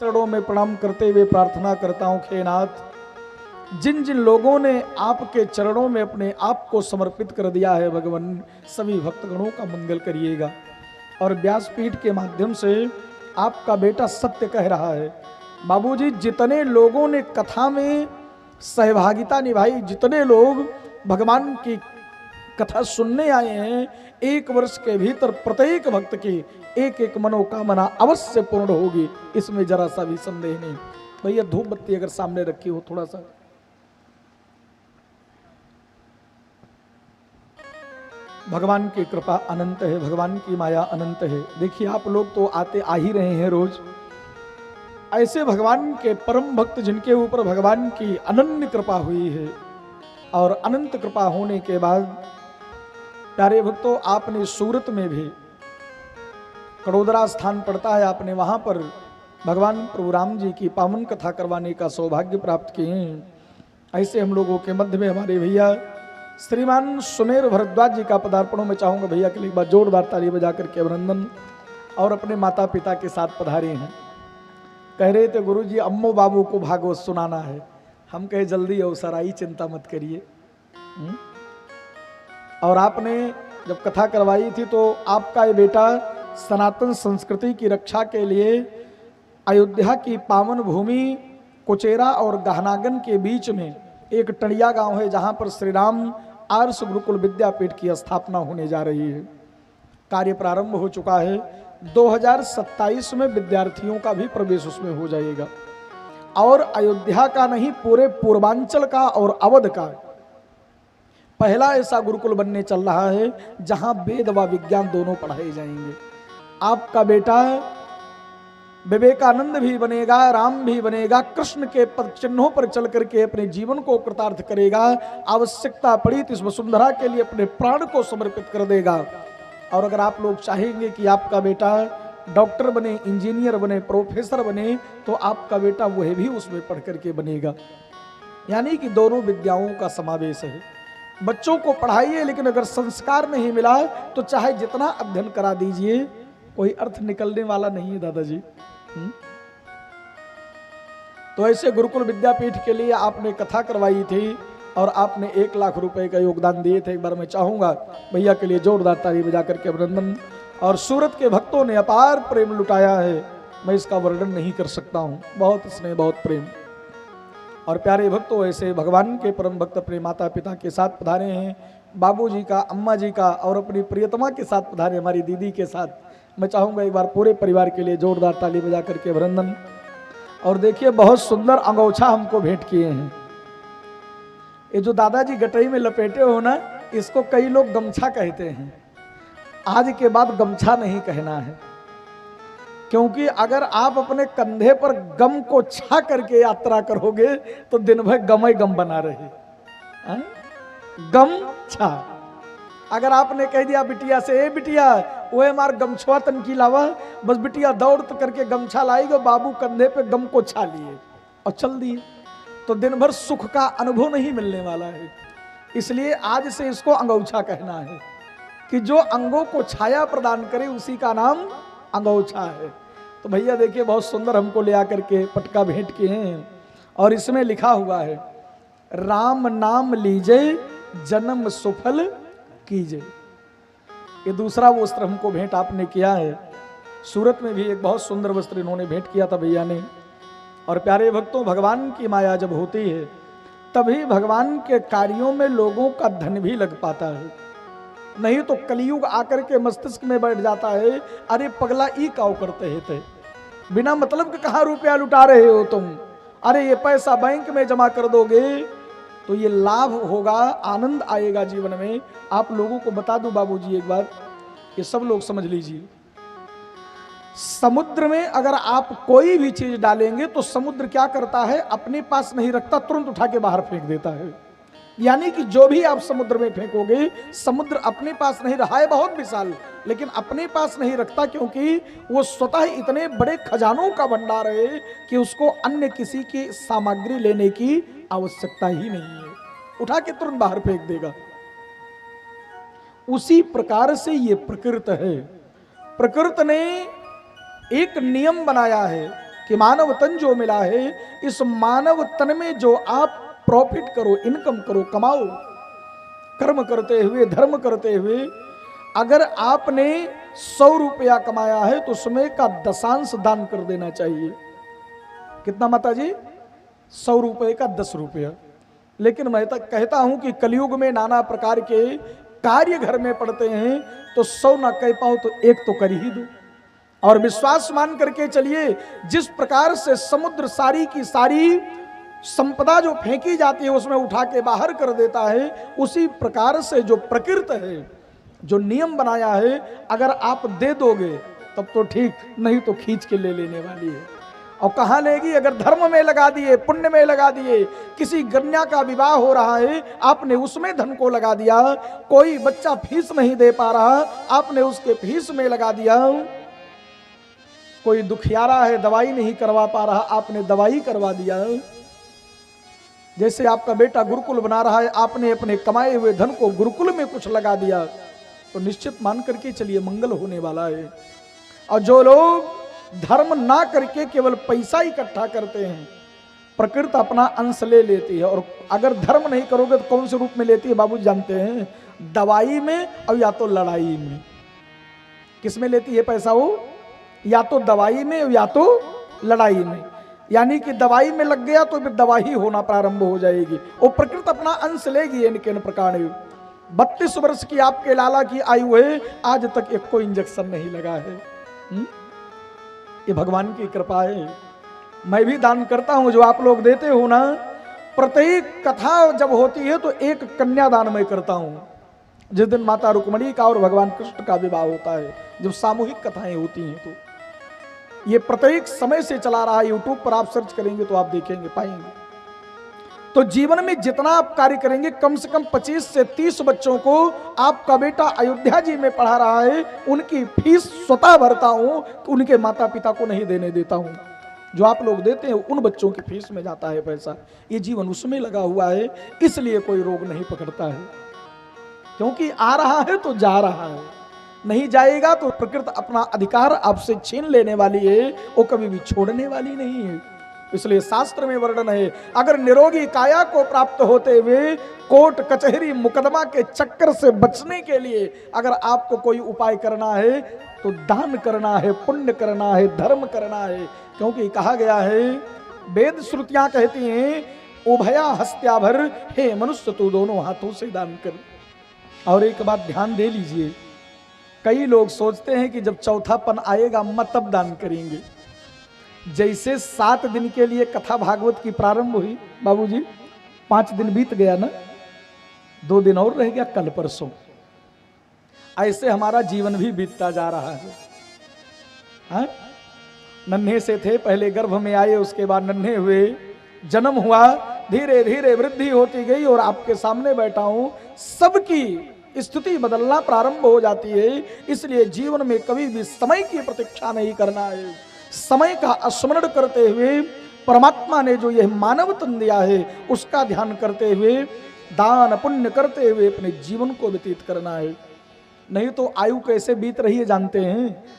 चरणों में प्रणाम करते हुए प्रार्थना करता हूँ हे नाथ, जिन जिन लोगों ने आपके चरणों में अपने आप को समर्पित कर दिया है भगवान, सभी भक्तगणों का मंगल करिएगा। और व्यासपीठ के माध्यम से आपका बेटा सत्य कह रहा है, बाबूजी जितने लोगों ने कथा में सहभागिता निभाई, जितने लोग भगवान की कथा सुनने आए हैं, 1 वर्ष के भीतर प्रत्येक भक्त की एक एक मनोकामना अवश्य पूर्ण होगी, इसमें जरा सा भी संदेह नहीं। भैया धूप बत्ती अगर सामने रखी हो थोड़ा सा। भगवान की कृपा अनंत है, भगवान की माया अनंत है। देखिए आप लोग तो आते आ ही रहे हैं रोज, ऐसे भगवान के परम भक्त जिनके ऊपर भगवान की अनन्य कृपा हुई है, और अनंत कृपा होने के बाद प्यारे भक्तों आपने सूरत में भी कड़ोदरा स्थान पड़ता है, आपने वहां पर भगवान प्रभु राम जी की पावन कथा करवाने का सौभाग्य प्राप्त किए हैं। ऐसे हम लोगों के मध्य में हमारे भैया श्रीमान सुमेर भरद्वाज जी का पदार्पणों में चाहूंगा भैया के लिए एक बार जोरदार ताली बजा करके अभिनंदन। और अपने माता पिता के साथ पधारे हैं। कह रहे थे गुरु जी अम्मो बाबू को भागवत सुनाना है, हम कहे जल्दी अवसर आई, चिंता मत करिए। और आपने जब कथा करवाई थी तो आपका ये बेटा सनातन संस्कृति की रक्षा के लिए अयोध्या की पावन भूमि कुचेरा और गहनागन के बीच में एक टड़िया गांव है, जहां पर श्री राम आर्ष गुरुकुल विद्यापीठ की स्थापना होने जा रही है। कार्य प्रारंभ हो चुका है, 2027 में विद्यार्थियों का भी प्रवेश उसमें हो जाएगा। और अयोध्या का नहीं, पूरे पूर्वांचल का और अवध का पहला ऐसा गुरुकुल बनने चल रहा है जहां वेद व विज्ञान दोनों पढ़ाए जाएंगे। आपका बेटा विवेकानंद भी बनेगा, राम भी बनेगा, कृष्ण के पद चिन्हों पर चल करके अपने जीवन को कृतार्थ करेगा, आवश्यकता पड़ी तो इस वसुंधरा के लिए अपने प्राण को समर्पित कर देगा। और अगर आप लोग चाहेंगे कि आपका बेटा डॉक्टर बने, इंजीनियर बने, प्रोफेसर बने, तो आपका बेटा वह भी उसमें पढ़ करके बनेगा। यानी कि दोनों विद्याओं का समावेश है। बच्चों को पढ़ाइए, लेकिन अगर संस्कार नहीं मिला तो चाहे जितना अध्ययन करा दीजिए, कोई अर्थ निकलने वाला नहीं है दादाजी। तो ऐसे गुरुकुल विद्यापीठ के लिए आपने कथा करवाई थी और आपने 1 लाख रुपए का योगदान दिए थे। एक बार मैं चाहूंगा भैया के लिए जोरदार ताली बजा करके अभिनंदन। और सूरत के भक्तों ने अपार प्रेम लुटाया है, मैं इसका वर्णन नहीं कर सकता हूँ। बहुत स्नेह, बहुत प्रेम। और प्यारे भक्तों ऐसे भगवान के परम भक्त अपने माता पिता के साथ पधारे हैं, बाबूजी का, अम्मा जी का और अपनी प्रियतमा के साथ पधारे, हमारी दीदी के साथ। मैं चाहूंगा एक बार पूरे परिवार के लिए जोरदार ताली बजा करके अभिनंदन। और देखिए बहुत सुंदर अंगोछा हमको भेंट किए हैं। ये जो दादाजी गटई में लपेटे हो ना, इसको कई लोग गमछा कहते हैं। आज के बाद गमछा नहीं कहना है, क्योंकि अगर आप अपने कंधे पर गम को छा करके यात्रा करोगे तो दिन भर गम ही गम बना रहे। गम छा अगर आपने कह दिया बिटिया से, ए बिटिया वो हमार गमछुआ तनकी लावा, बस बिटिया दौड़ तो करके गमछा लाएगा, बाबू कंधे पे गम को छा लिए और चल दिए, तो दिन भर सुख का अनुभव नहीं मिलने वाला है। इसलिए आज से इसको अंगोछा कहना है कि जो अंगों को छाया प्रदान करे उसी का नाम अंगोछा है। तो भैया देखिए बहुत सुंदर हमको ले आकर के पटका भेंट किए हैं, और इसमें लिखा हुआ है राम नाम लीजे जन्म सुफल कीजिए। ये दूसरा वस्त्र हमको भेंट आपने किया है। सूरत में भी एक बहुत सुंदर वस्त्र इन्होंने भेंट किया था भैया ने। और प्यारे भक्तों, भगवान की माया जब होती है तभी भगवान के कार्यों में लोगों का धन भी लग पाता है, नहीं तो कलयुग आकर के मस्तिष्क में बैठ जाता है, अरे पगला ई काव करते हैं थे, बिना मतलब के कहाँ रुपया लुटा रहे हो तुम, अरे ये पैसा बैंक में जमा कर दोगे तो ये लाभ होगा, आनंद आएगा जीवन में। आप लोगों को बता दूं बाबूजी एक बात, ये सब लोग समझ लीजिए, समुद्र में अगर आप कोई भी चीज डालेंगे तो समुद्र क्या करता है, अपने पास नहीं रखता, तुरंत उठा के बाहर फेंक देता है। यानी कि जो भी आप समुद्र में फेंकोगे, समुद्र अपने पास नहीं रहा है बहुत विशाल, लेकिन अपने पास नहीं रखता, क्योंकि वो स्वतः इतने बड़े खजानों का भंडार है कि उसको अन्य किसी की सामग्री लेने की आवश्यकता ही नहीं है, उठा के तुरंत बाहर फेंक देगा। उसी प्रकार से ये प्रकृति है। प्रकृति ने एक नियम बनाया है कि मानव तन जो मिला है, इस मानव तन में जो आप प्रॉफिट करो, इनकम करो, कमाओ, कर्म करते हुए, धर्म करते हुए, अगर आपने 100 रुपया कमाया है तो उसमें का दशांश दान कर देना चाहिए। कितना माता जी? 100 रुपये का 10 रुपया। लेकिन मैं तक कहता हूं कि कलयुग में नाना प्रकार के कार्य घर में पड़ते हैं, तो 100 ना कह पाओ तो 1 तो कर ही दो। और विश्वास मान करके चलिए, जिस प्रकार से समुद्र सारी की सारी संपदा जो फेंकी जाती है उसमें उठा के बाहर कर देता है, उसी प्रकार से जो प्रकृति है, जो नियम बनाया है, अगर आप दे दोगे तब तो ठीक, नहीं तो खींच के ले लेने वाली है। और कहाँ लेगी? अगर धर्म में लगा दिए, पुण्य में लगा दिए, किसी कन्या का विवाह हो रहा है, आपने उसमें धन को लगा दिया, कोई बच्चा फीस नहीं दे पा रहा, आपने उसके फीस में लगा दिया, कोई दुखियारा है दवाई नहीं करवा पा रहा, आपने दवाई करवा दिया, जैसे आपका बेटा गुरुकुल बना रहा है, आपने अपने कमाए हुए धन को गुरुकुल में कुछ लगा दिया, तो निश्चित मान करके चलिए मंगल होने वाला है। और जो लोग धर्म ना करके केवल पैसा इकट्ठा करते हैं, प्रकृति अपना अंश ले लेती है। और अगर धर्म नहीं करोगे तो कौन से रूप में लेती है बाबू जानते हैं? दवाई में और या तो लड़ाई में। किस में लेती है पैसा वो? या तो दवाई में या तो लड़ाई में। यानी कि दवाई में लग गया तो फिर दवाई होना प्रारंभ हो जाएगी, वो प्रकृति अपना अंश लेगी। इनके प्रकार 32 वर्ष की आपके लाला की आयु है, आज तक एक को इंजेक्शन नहीं लगा है। ये भगवान की कृपा है। मैं भी दान करता हूं, जो आप लोग देते हो ना, प्रत्येक कथा जब होती है तो एक कन्यादान मैं करता हूं। जिस दिन माता रुक्मणी का और भगवान कृष्ण का विवाह होता है, जब सामूहिक कथाएं होती हैं, तो ये प्रत्येक समय से चला रहा है। यूट्यूब पर आप सर्च करेंगे तो आप देखेंगे, पाएंगे। तो जीवन में जितना आप कार्य करेंगे, कम से कम 25 से 30 बच्चों को आपका बेटा अयोध्या जी में पढ़ा रहा है, उनकी फीस स्वतः भरता हूं, उनके माता पिता को नहीं देने देता हूं। जो आप लोग देते हैं उन बच्चों की फीस में जाता है पैसा, ये जीवन उसमें लगा हुआ है। इसलिए कोई रोग नहीं पकड़ता है, क्योंकि आ रहा है तो जा रहा है, नहीं जाएगा तो प्रकृति अपना अधिकार आपसे छीन लेने वाली है, वो कभी भी छोड़ने वाली नहीं है। इसलिए शास्त्र में वर्णन है, अगर निरोगी काया को प्राप्त होते हुए कोर्ट कचहरी मुकदमा के चक्कर से बचने के लिए अगर आपको कोई उपाय करना है तो दान करना है, पुण्य करना है, धर्म करना है। क्योंकि कहा गया है, वेद श्रुतियां कहती हैं, उभया हस्त्याभर, हे मनुष्य तू दोनों हाथों से दान कर। और एक बात ध्यान दे लीजिए, कई लोग सोचते हैं कि जब चौथापन आएगा मत तब दान करेंगे। जैसे 7 दिन के लिए कथा भागवत की प्रारंभ हुई बाबूजी, 5 दिन बीत गया ना, 2 दिन और रह गया, कल परसों। ऐसे हमारा जीवन भी बीतता जा रहा है। हाँ? नन्हे से थे, पहले गर्भ में आए, उसके बाद नन्हे हुए, जन्म हुआ, धीरे धीरे वृद्धि होती गई, और आपके सामने बैठा हूं, सबकी स्थिति बदलना प्रारंभ हो जाती है। इसलिए जीवन में कभी भी समय की प्रतीक्षा नहीं करना है। समय का स्मरण करते हुए परमात्मा ने जो यह मानव तन दिया है उसका ध्यान करते हुए दान पुण्य करते हुए अपने जीवन को व्यतीत करना है। नहीं तो आयु कैसे बीत रही है जानते हैं?